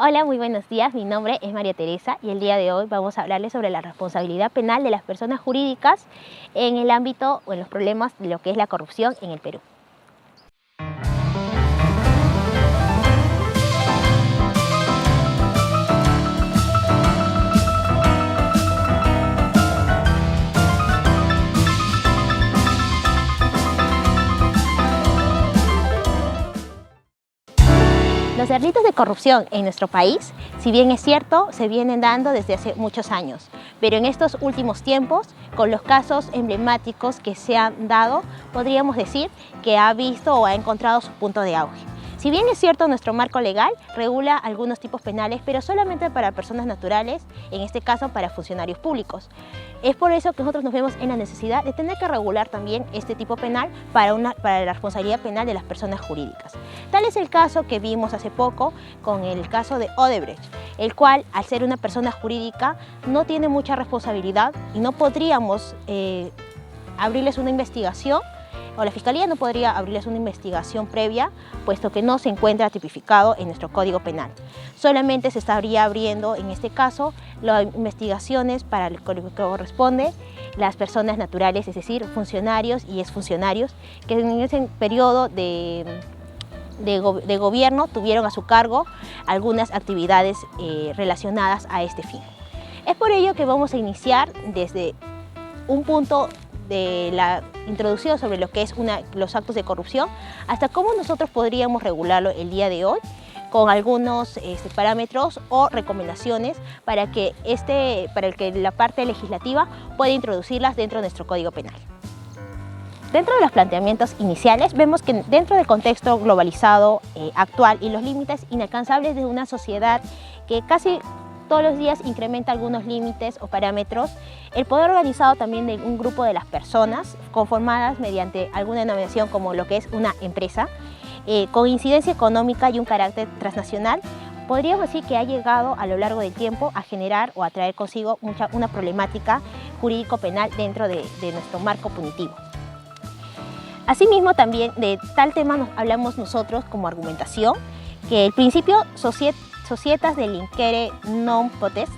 Hola, muy buenos días. Mi nombre es María Teresa y el día de hoy vamos a hablarles sobre la responsabilidad penal de las personas jurídicas en el ámbito o en los problemas de lo que es la corrupción en el Perú. Los delitos de corrupción en nuestro país, si bien es cierto, se vienen dando desde hace muchos años, pero en estos últimos tiempos, con los casos emblemáticos que se han dado, podríamos decir que ha visto o ha encontrado su punto de auge. Si bien es cierto, nuestro marco legal regula algunos tipos penales, pero solamente para personas naturales, en este caso para funcionarios públicos. Es por eso que nosotros nos vemos en la necesidad de tener que regular también este tipo penal para la responsabilidad penal de las personas jurídicas. Tal es el caso que vimos hace poco con el caso de Odebrecht, el cual, al ser una persona jurídica, no tiene mucha responsabilidad y no podríamos abrirles una investigación, o la Fiscalía no podría abrirles una investigación previa, puesto que no se encuentra tipificado en nuestro Código Penal. Solamente se estaría abriendo, en este caso, las investigaciones para lo que corresponde las personas naturales, es decir, funcionarios y exfuncionarios, que en ese periodo de gobierno tuvieron a su cargo algunas actividades relacionadas a este fin. Es por ello que vamos a iniciar desde un punto de la introducción sobre lo que es los actos de corrupción, hasta cómo nosotros podríamos regularlo el día de hoy, con algunos parámetros o recomendaciones para que la parte legislativa pueda introducirlas dentro de nuestro Código Penal. Dentro de los planteamientos iniciales, vemos que dentro del contexto globalizado actual y los límites inalcanzables de una sociedad que casi todos los días incrementa algunos límites o parámetros, el poder organizado también de un grupo de las personas conformadas mediante alguna denominación como lo que es una empresa, con incidencia económica y un carácter transnacional, podríamos decir que ha llegado a lo largo del tiempo a generar o a traer consigo una problemática jurídico-penal dentro de nuestro marco punitivo. Asimismo, también de tal tema hablamos nosotros como argumentación, que el principio societas delinquere non potest,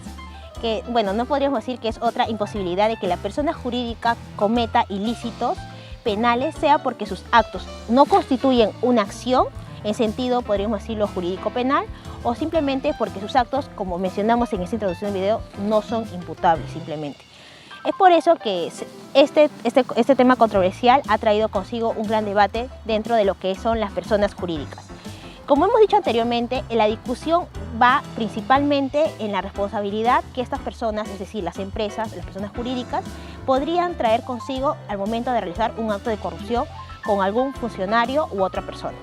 que bueno, no podríamos decir que es otra imposibilidad de que la persona jurídica cometa ilícitos penales, sea porque sus actos no constituyen una acción en sentido, podríamos decirlo, jurídico-penal, o simplemente porque sus actos, como mencionamos en esta introducción del video, no son imputables simplemente. Es por eso que este tema controversial ha traído consigo un gran debate dentro de lo que son las personas jurídicas. Como hemos dicho anteriormente, la discusión va principalmente en la responsabilidad que estas personas, es decir, las empresas, las personas jurídicas, podrían traer consigo al momento de realizar un acto de corrupción con algún funcionario u otra persona.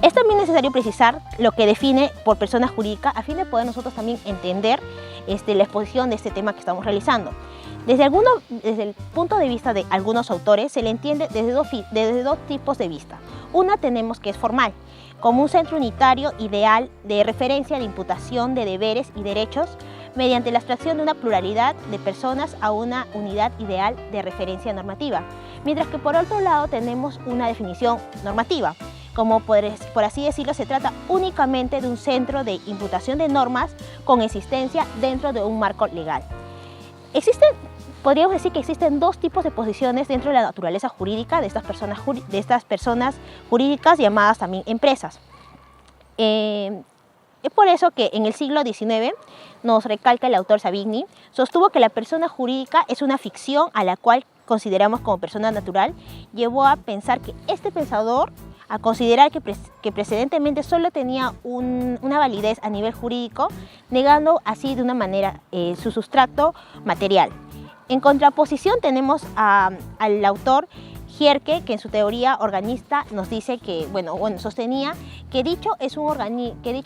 Es también necesario precisar lo que define por persona jurídica a fin de poder nosotros también entender la exposición de este tema que estamos realizando. Desde el punto de vista de algunos autores se le entiende desde dos tipos de vista. Una tenemos que es formal, como un centro unitario ideal de referencia de imputación de deberes y derechos mediante la abstracción de una pluralidad de personas a una unidad ideal de referencia normativa. Mientras que por otro lado tenemos una definición normativa, como por así decirlo, se trata únicamente de un centro de imputación de normas con existencia dentro de un marco legal. Podríamos decir que existen dos tipos de posiciones dentro de la naturaleza jurídica de estas personas jurídicas llamadas también empresas. Es por eso que en el siglo XIX, nos recalca el autor Savigny, sostuvo que la persona jurídica es una ficción a la cual consideramos como persona natural, llevó a pensar que este pensador, a considerar que precedentemente solo tenía una validez a nivel jurídico, negando así de una manera su sustrato material. En contraposición tenemos al autor Gierke, que en su teoría organista nos dice que, sostenía que dicha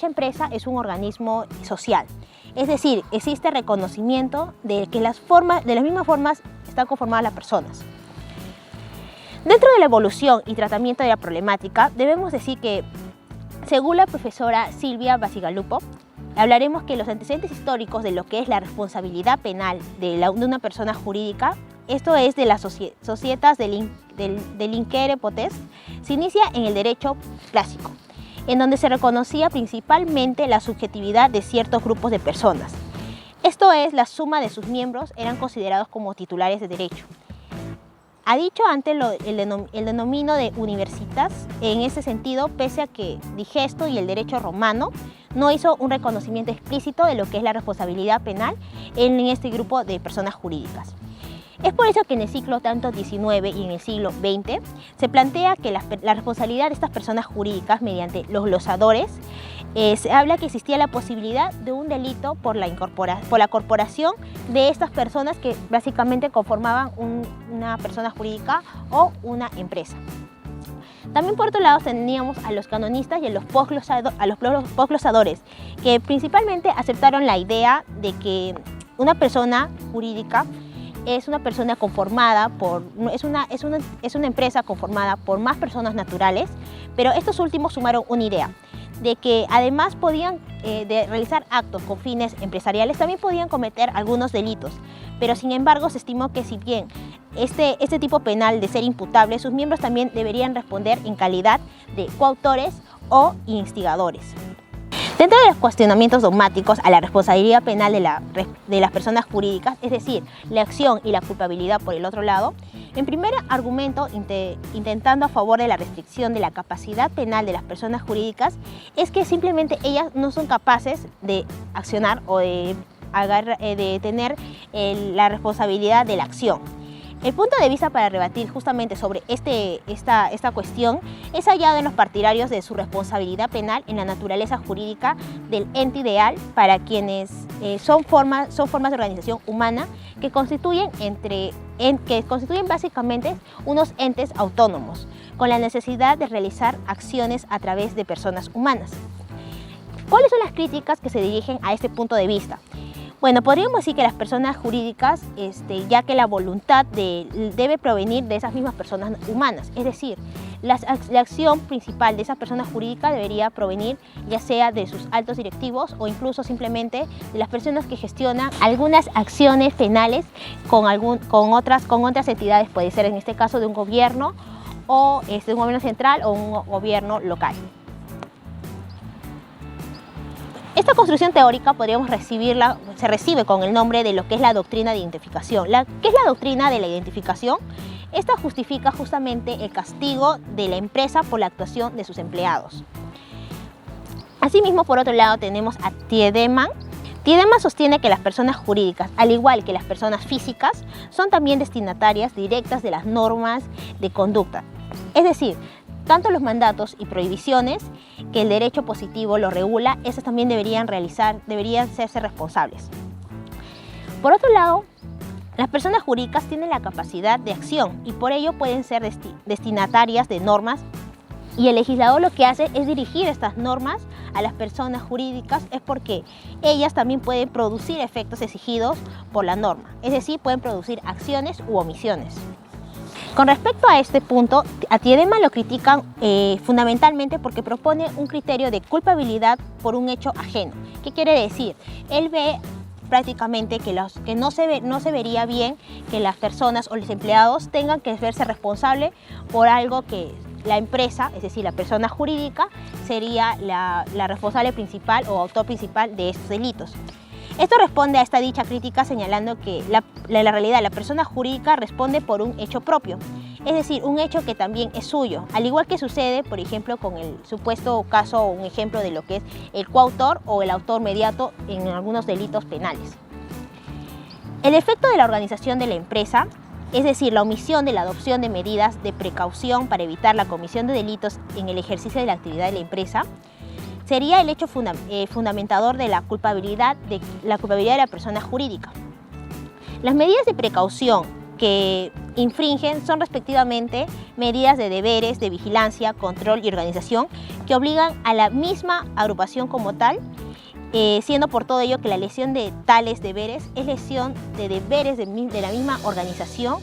empresa es un organismo social. Es decir, existe reconocimiento de que de las mismas formas están conformadas las personas. Dentro de la evolución y tratamiento de la problemática, debemos decir que, según la profesora Silvia Bacigalupo, hablaremos que los antecedentes históricos de lo que es la responsabilidad penal de una persona jurídica, esto es de las societas delinquere potest, se inicia en el derecho clásico. en donde se reconocía principalmente la subjetividad de ciertos grupos de personas. Esto es, la suma de sus miembros eran considerados como titulares de derecho. Ha dicho antes el denomino de universitas, en ese sentido, pese a que Digesto y el derecho romano no hizo un reconocimiento explícito de lo que es la responsabilidad penal en este grupo de personas jurídicas. Es por eso que en el siglo tanto XIX y en el siglo XX se plantea que la responsabilidad de estas personas jurídicas mediante los glosadores, se habla que existía la posibilidad de un delito por la corporación de estas personas que básicamente conformaban una persona jurídica o una empresa. También por otro lado teníamos a los canonistas y a los posglosadores, que principalmente aceptaron la idea de que una persona jurídica es una persona conformada es una empresa conformada por más personas naturales, pero estos últimos sumaron una idea de que además podían de realizar actos con fines empresariales, también podían cometer algunos delitos, pero sin embargo se estimó que si bien este tipo penal de ser imputable, sus miembros también deberían responder en calidad de coautores o instigadores. Dentro de los cuestionamientos dogmáticos a la responsabilidad penal de las personas jurídicas, es decir, la acción y la culpabilidad por el otro lado, en primer argumento, intentando a favor de la restricción de la capacidad penal de las personas jurídicas, es que simplemente ellas no son capaces de accionar o de tener la responsabilidad de la acción. El punto de vista para rebatir justamente sobre esta cuestión es hallado en los partidarios de su responsabilidad penal en la naturaleza jurídica del ente ideal para quienes son formas de organización humana que constituyen básicamente unos entes autónomos, con la necesidad de realizar acciones a través de personas humanas. ¿Cuáles son las críticas que se dirigen a este punto de vista? Bueno, podríamos decir que las personas jurídicas, ya que la voluntad debe provenir de esas mismas personas humanas, es decir, la acción principal de esas personas jurídicas debería provenir ya sea de sus altos directivos o incluso simplemente de las personas que gestionan algunas acciones penales con otras entidades, puede ser en este caso de un gobierno o de un gobierno central o un gobierno local. Esta construcción teórica se recibe con el nombre de lo que es la doctrina de identificación. ¿Qué es la doctrina de la identificación? Esta justifica justamente el castigo de la empresa por la actuación de sus empleados. Asimismo, por otro lado, tenemos a Tiedemann. Tiedemann sostiene que las personas jurídicas, al igual que las personas físicas, son también destinatarias directas de las normas de conducta. Es decir, tanto los mandatos y prohibiciones que el derecho positivo lo regula, esas también deberían serse responsables. Por otro lado, las personas jurídicas tienen la capacidad de acción y por ello pueden ser destinatarias de normas, y el legislador lo que hace es dirigir estas normas a las personas jurídicas, es porque ellas también pueden producir efectos exigidos por la norma, es decir, pueden producir acciones u omisiones. Con respecto a este punto, a Tiedemann lo critican fundamentalmente porque propone un criterio de culpabilidad por un hecho ajeno. ¿Qué quiere decir? Él ve prácticamente que no se vería bien que las personas o los empleados tengan que verse responsables por algo que la empresa, es decir, la persona jurídica, sería la responsable principal o autor principal de estos delitos. Esto responde a esta dicha crítica señalando que la realidad, la persona jurídica responde por un hecho propio, es decir, un hecho que también es suyo, al igual que sucede, por ejemplo, con el supuesto caso o un ejemplo de lo que es el coautor o el autor mediato en algunos delitos penales. El efecto de la organización de la empresa, es decir, la omisión de la adopción de medidas de precaución para evitar la comisión de delitos en el ejercicio de la actividad de la empresa, sería el hecho fundamentador de la culpabilidad de la persona jurídica. Las medidas de precaución que infringen son respectivamente medidas de deberes, de vigilancia, control y organización que obligan a la misma agrupación como tal, siendo por todo ello que la lesión de tales deberes es lesión de deberes de la misma organización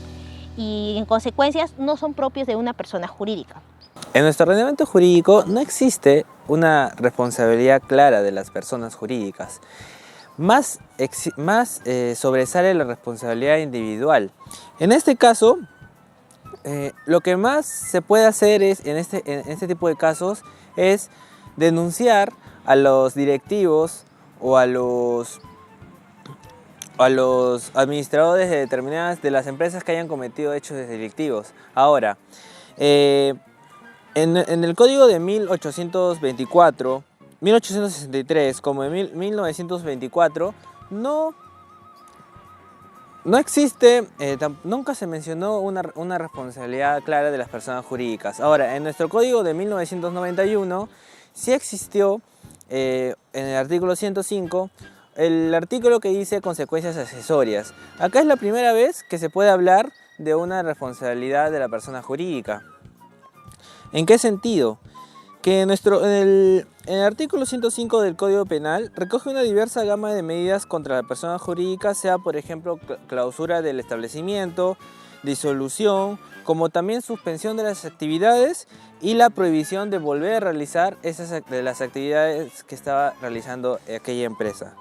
y en consecuencias no son propios de una persona jurídica. En nuestro ordenamiento jurídico no existe una responsabilidad clara de las personas jurídicas. Más sobresale la responsabilidad individual. En este caso, lo que más se puede hacer en este tipo de casos es denunciar a los directivos o a los administradores de determinadas de las empresas que hayan cometido hechos delictivos. Ahora, en el código de 1824, 1863 como en 1924 no existe, nunca se mencionó una responsabilidad clara de las personas jurídicas. Ahora, en nuestro código de 1991 sí existió en el artículo 105 el artículo que dice consecuencias accesorias. Acá es la primera vez que se puede hablar de una responsabilidad de la persona jurídica. ¿En qué sentido? Que en el artículo 105 del Código Penal recoge una diversa gama de medidas contra la persona jurídica, sea por ejemplo clausura del establecimiento, disolución, como también suspensión de las actividades y la prohibición de volver a realizar las actividades que estaba realizando aquella empresa.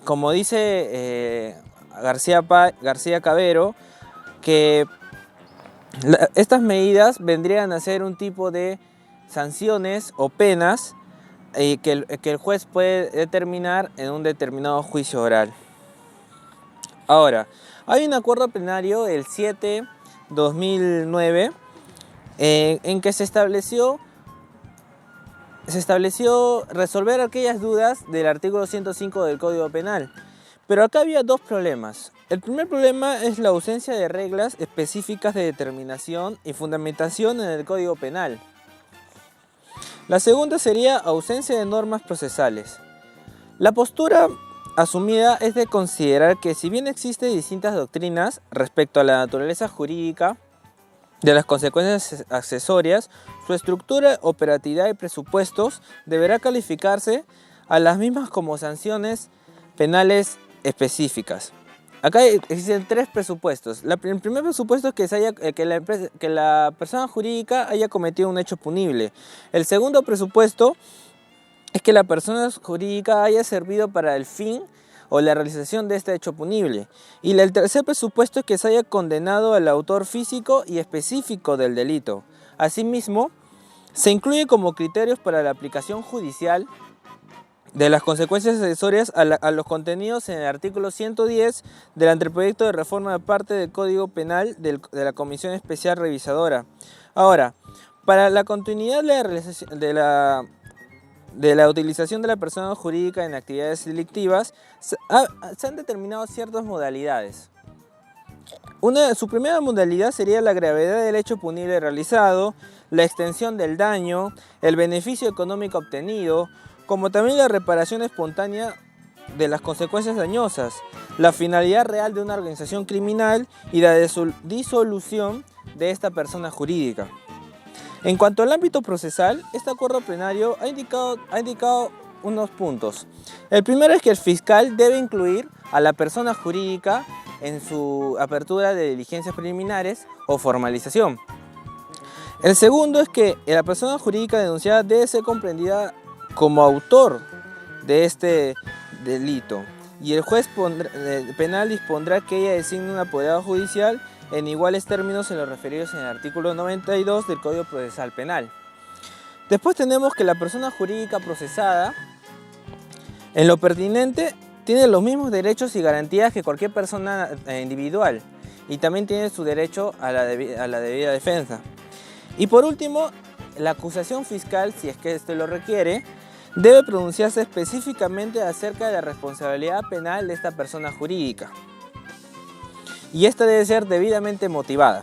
Como dice García Cabero, que estas medidas vendrían a ser un tipo de sanciones o penas que el juez puede determinar en un determinado juicio oral. Ahora, hay un acuerdo plenario, el 7/2009, en que se estableció resolver aquellas dudas del artículo 105 del Código Penal. Pero acá había dos problemas. El primer problema es la ausencia de reglas específicas de determinación y fundamentación en el Código Penal. La segunda sería ausencia de normas procesales. La postura asumida es de considerar que si bien existen distintas doctrinas respecto a la naturaleza jurídica de las consecuencias accesorias, su estructura, operatividad y presupuestos deberá calificarse a las mismas como sanciones penales específicas. Acá existen tres presupuestos. El primer presupuesto es que la persona jurídica haya cometido un hecho punible. El segundo presupuesto es que la persona jurídica haya servido para el fin o la realización de este hecho punible. Y el tercer presupuesto es que se haya condenado al autor físico y específico del delito. Asimismo, se incluye como criterios para la aplicación judicial de las consecuencias accesorias a los contenidos en el artículo 110 del anteproyecto de reforma de parte del Código Penal de la Comisión Especial Revisadora. Ahora, para la continuidad de la utilización de la persona jurídica en actividades delictivas, se han determinado ciertas modalidades. Su primera modalidad sería la gravedad del hecho punible realizado, la extensión del daño, el beneficio económico obtenido, como también la reparación espontánea de las consecuencias dañosas, la finalidad real de una organización criminal y la disolución de esta persona jurídica. En cuanto al ámbito procesal, este acuerdo plenario ha indicado unos puntos. El primero es que el fiscal debe incluir a la persona jurídica en su apertura de diligencias preliminares o formalización. El segundo es que la persona jurídica denunciada debe ser comprendida como autor de este delito y el juez penal dispondrá que ella designe un apoderado judicial en iguales términos en los referidos en el artículo 92 del Código Procesal Penal. Después tenemos que la persona jurídica procesada, en lo pertinente, tiene los mismos derechos y garantías que cualquier persona individual y también tiene su derecho a la debida defensa. Y por último, la acusación fiscal, si es que este lo requiere, debe pronunciarse específicamente acerca de la responsabilidad penal de esta persona jurídica. Y esta debe ser debidamente motivada.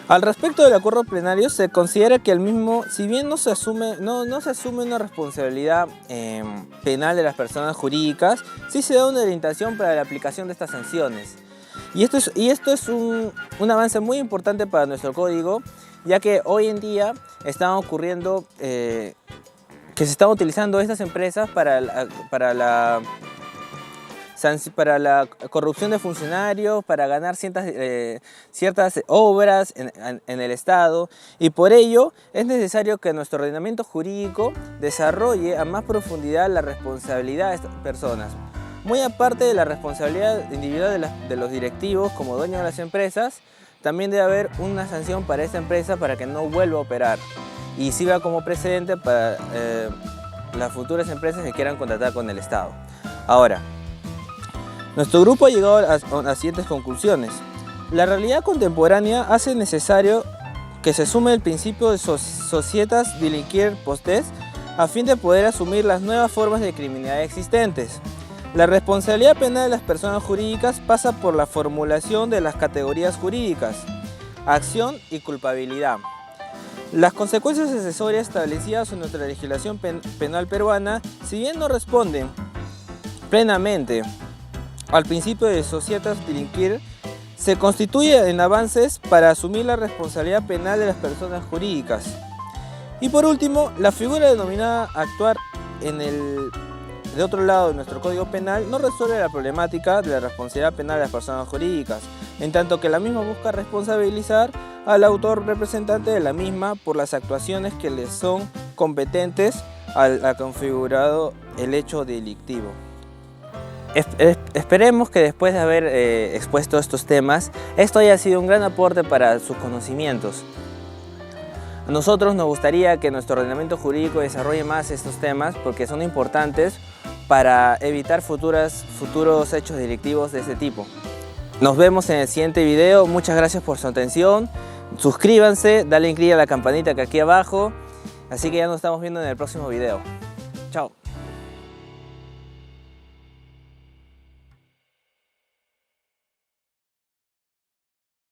Al respecto del acuerdo plenario, se considera que el mismo, si bien no se asume una responsabilidad penal de las personas jurídicas, sí se da una orientación para la aplicación de estas sanciones. Y esto es un avance muy importante para nuestro código, ya que hoy en día están ocurriendo que se están utilizando estas empresas para la corrupción de funcionarios, para ganar ciertas obras en el Estado, y por ello es necesario que nuestro ordenamiento jurídico desarrolle a más profundidad la responsabilidad de estas personas. Muy aparte de la responsabilidad individual de los directivos como dueños de las empresas, también debe haber una sanción para esta empresa para que no vuelva a operar. y sirva como precedente para las futuras empresas que quieran contratar con el Estado. Ahora, nuestro grupo ha llegado a las siguientes conclusiones. La realidad contemporánea hace necesario que se sume el principio de societas delinquere postes a fin de poder asumir las nuevas formas de criminalidad existentes. La responsabilidad penal de las personas jurídicas pasa por la formulación de las categorías jurídicas, acción y culpabilidad. Las consecuencias accesorias establecidas en nuestra legislación penal peruana, si bien no responden plenamente al principio de societas delinquere, se constituye en avances para asumir la responsabilidad penal de las personas jurídicas. Y por último, la figura denominada actuar de otro lado de nuestro Código Penal no resuelve la problemática de la responsabilidad penal de las personas jurídicas, en tanto que la misma busca responsabilizar al autor representante de la misma por las actuaciones que le son competentes al configurado el hecho delictivo. Esperemos que después de haber expuesto estos temas, esto haya sido un gran aporte para sus conocimientos. A nosotros nos gustaría que nuestro ordenamiento jurídico desarrolle más estos temas porque son importantes para evitar futuros hechos delictivos de este tipo. Nos vemos en el siguiente video. Muchas gracias por su atención. Suscríbanse, dale clic a la campanita que aquí abajo. Así que ya nos estamos viendo en el próximo video. Chao.